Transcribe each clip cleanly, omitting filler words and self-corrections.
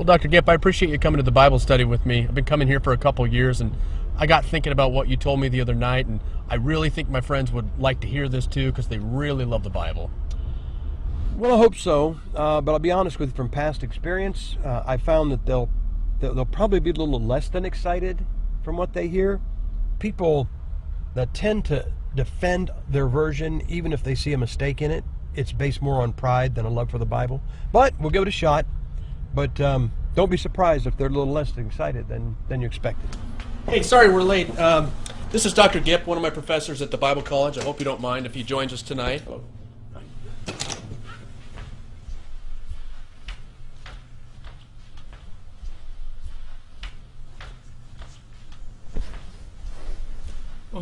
Well, Dr. Gipp, I appreciate you coming to the Bible study with me. I've been coming here for a couple years, and I got thinking about what you told me the other night, and I really think my friends would like to hear this too because they really love the Bible. Well, I hope so, but I'll be honest with you, from past experience, I found that they'll probably be a little less than excited from what they hear. People that tend to defend their version, even if they see a mistake in it, it's based more on pride than a love for the Bible. But we'll give it a shot. But don't be surprised if they're a little less excited than you expected. Hey, sorry we're late. This is Dr. Gipp, one of my professors at the Bible College. I hope you don't mind if he joins us tonight. Well,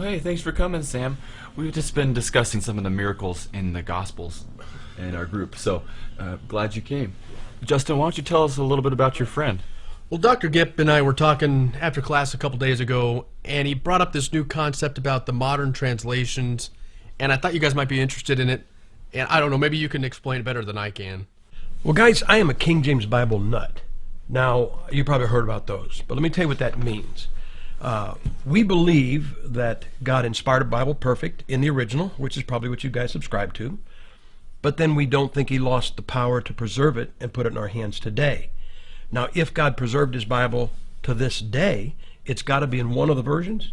hey, thanks for coming, Sam. We've just been discussing some of the miracles in the Gospels in our group, so glad you came. Justin, why don't you tell us a little bit about your friend? Well, Dr. Gipp and I were talking after class a couple days ago, and he brought up this new concept about the modern translations, and I thought you guys might be interested in it. And I don't know, maybe you can explain it better than I can. Well, guys, I am a King James Bible nut. Now, you probably heard about those, but let me tell you what that means. We believe that God inspired the Bible perfect in the original, which is probably what you guys subscribe to, but then we don't think he lost the power to preserve it and put it in our hands today. Now, if God preserved his Bible to this day, it's got to be in one of the versions.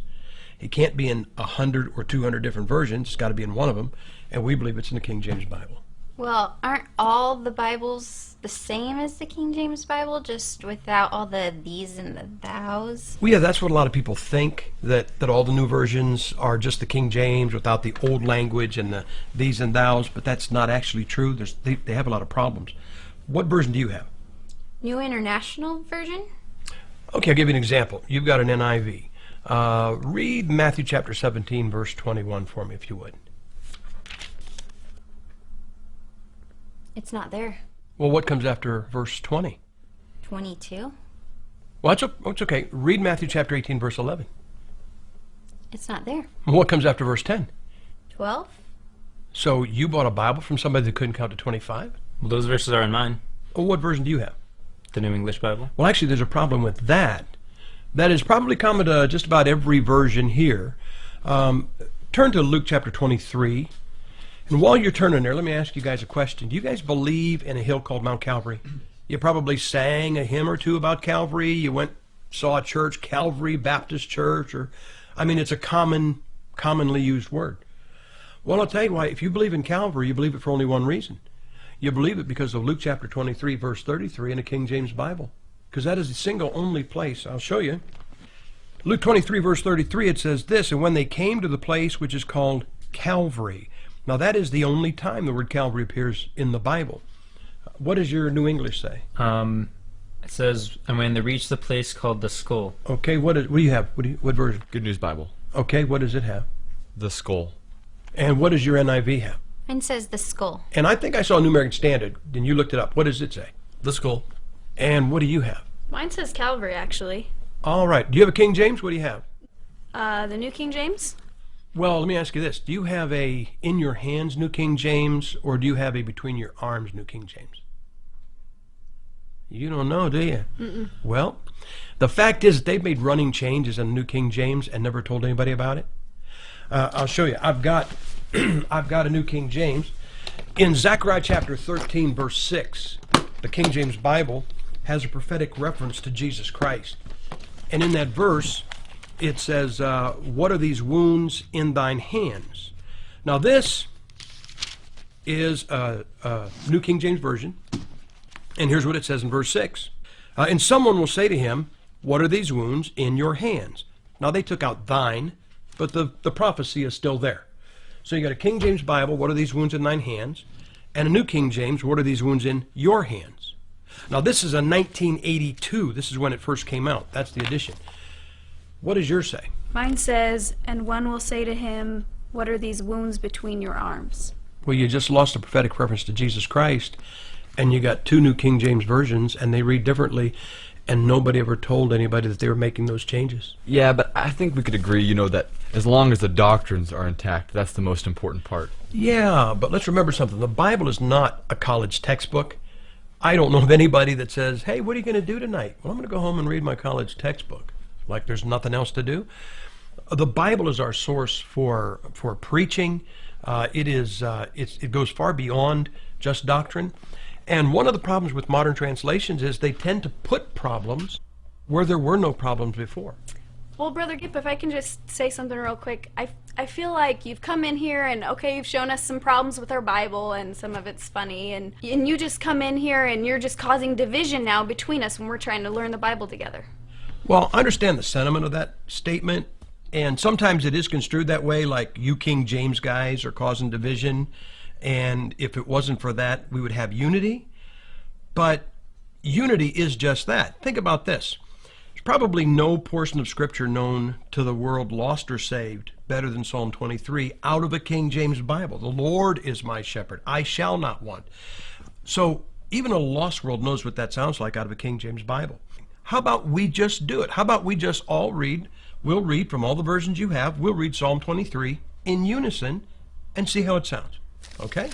It can't be in 100 or 200 different versions. It's got to be in one of them, and we believe it's in the King James Bible. Well, aren't all the Bibles the same as the King James Bible, just without all the these and the thous? Well, yeah, that's what a lot of people think, that all the new versions are just the King James without the old language and the these and thous, but that's not actually true. They have a lot of problems. What version do you have? New International Version? Okay, I'll give you an example. You've got an NIV. Read Matthew chapter 17, verse 21 for me, if you would. It's not there. Well, what comes after verse 20? 22? Well, it's okay. Read Matthew chapter 18, verse 11. It's not there. What comes after verse 10? 12? So you bought a Bible from somebody that couldn't count to 25? Well, those verses are in mine. Well, what version do you have? The New English Bible. Well, actually, there's a problem with that. That is probably common to just about every version here. Turn to Luke chapter 23. And while you're turning there, let me ask you guys a question. Do you guys believe in a hill called Mount Calvary? You probably sang a hymn or two about Calvary. You saw a church, Calvary Baptist Church, or, I mean, it's a commonly used word. Well, I'll tell you why. If you believe in Calvary, you believe it for only one reason. You believe it because of Luke chapter 23, verse 33 in the King James Bible. Because that is the single only place. I'll show you. Luke 23, verse 33, it says this, "And when they came to the place which is called Calvary." Now, that is the only time the word Calvary appears in the Bible. What does your New English say? It says, and when they reached the place called the Skull. Okay, what do you have? What version? Good News Bible. Okay, what does it have? The Skull. And what does your NIV have? Mine says the Skull. And I think I saw New American Standard, and you looked it up. What does it say? The Skull. And what do you have? Mine says Calvary, actually. All right. Do you have a King James? What do you have? The New King James? Well, let me ask you this. Do you have a in your hands New King James, or do you have a between your arms New King James? You don't know, do you? Mm-mm. Well, the fact is they've made running changes in the New King James and never told anybody about it. I'll show you. I've got a New King James. In Zechariah chapter 13, verse 6, the King James Bible has a prophetic reference to Jesus Christ. And in that verse, it says, "What are these wounds in thine hands?" Now this is a New King James Version. And here's what it says in verse 6. "And someone will say to him, what are these wounds in your hands?" Now they took out thine, but the prophecy is still there. So you got a King James Bible, "What are these wounds in thine hands?" And a New King James, "What are these wounds in your hands?" Now this is a 1982. This is when it first came out. That's the edition. What does yours say? Mine says, and one will say to him, what are these wounds between your arms? Well, you just lost a prophetic reference to Jesus Christ, and you got two New King James versions, and they read differently, and nobody ever told anybody that they were making those changes. Yeah, but I think we could agree, that as long as the doctrines are intact, that's the most important part. Yeah, but let's remember something. The Bible is not a college textbook. I don't know of anybody that says, hey, what are you going to do tonight? Well, I'm going to go home and read my college textbook. Like there's nothing else to do. The Bible is our source for preaching. It goes far beyond just doctrine. And one of the problems with modern translations is they tend to put problems where there were no problems before. Well, Brother Gip, if I can just say something real quick, I feel like you've come in here and, okay, you've shown us some problems with our Bible and some of it's funny, and you just come in here and you're just causing division now between us when we're trying to learn the Bible together. Well, I understand the sentiment of that statement, and sometimes it is construed that way, like you King James guys are causing division, and if it wasn't for that, we would have unity. But unity is just that. Think about this. There's probably no portion of Scripture known to the world, lost or saved, better than Psalm 23 out of a King James Bible. The Lord is my shepherd, I shall not want. So even a lost world knows what that sounds like out of a King James Bible. How about we just do it? How about we just all read? We'll read from all the versions you have. We'll read Psalm 23 in unison and see how it sounds. Okay?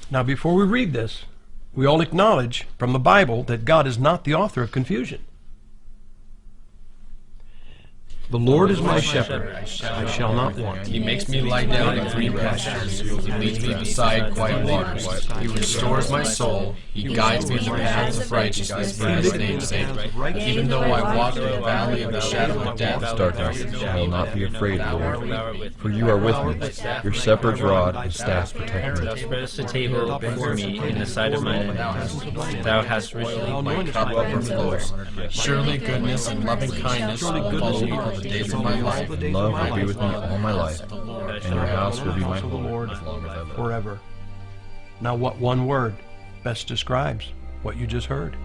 Now, before we read this, we all acknowledge from the Bible that God is not the author of confusion. The Lord is my shepherd, I shall not want. He makes me lie down in green pastures. He leads me beside quiet waters. He restores my soul. He guides me in the paths of righteousness for his name's sake. Even though I walk through the valley of the shadow of death, Darkness, I will not be afraid, Lord, for you are with me. Your shepherd's rod and staff protect Thou me. spreadest a table before me in the sight of mine enemies. Thou hast richly my cup overflows. Surely goodness and loving kindness will follow me all the days of my life. And love will be with me all my life, and your house will be my home as long as I live. Forever. Now, what one word best describes what you just heard?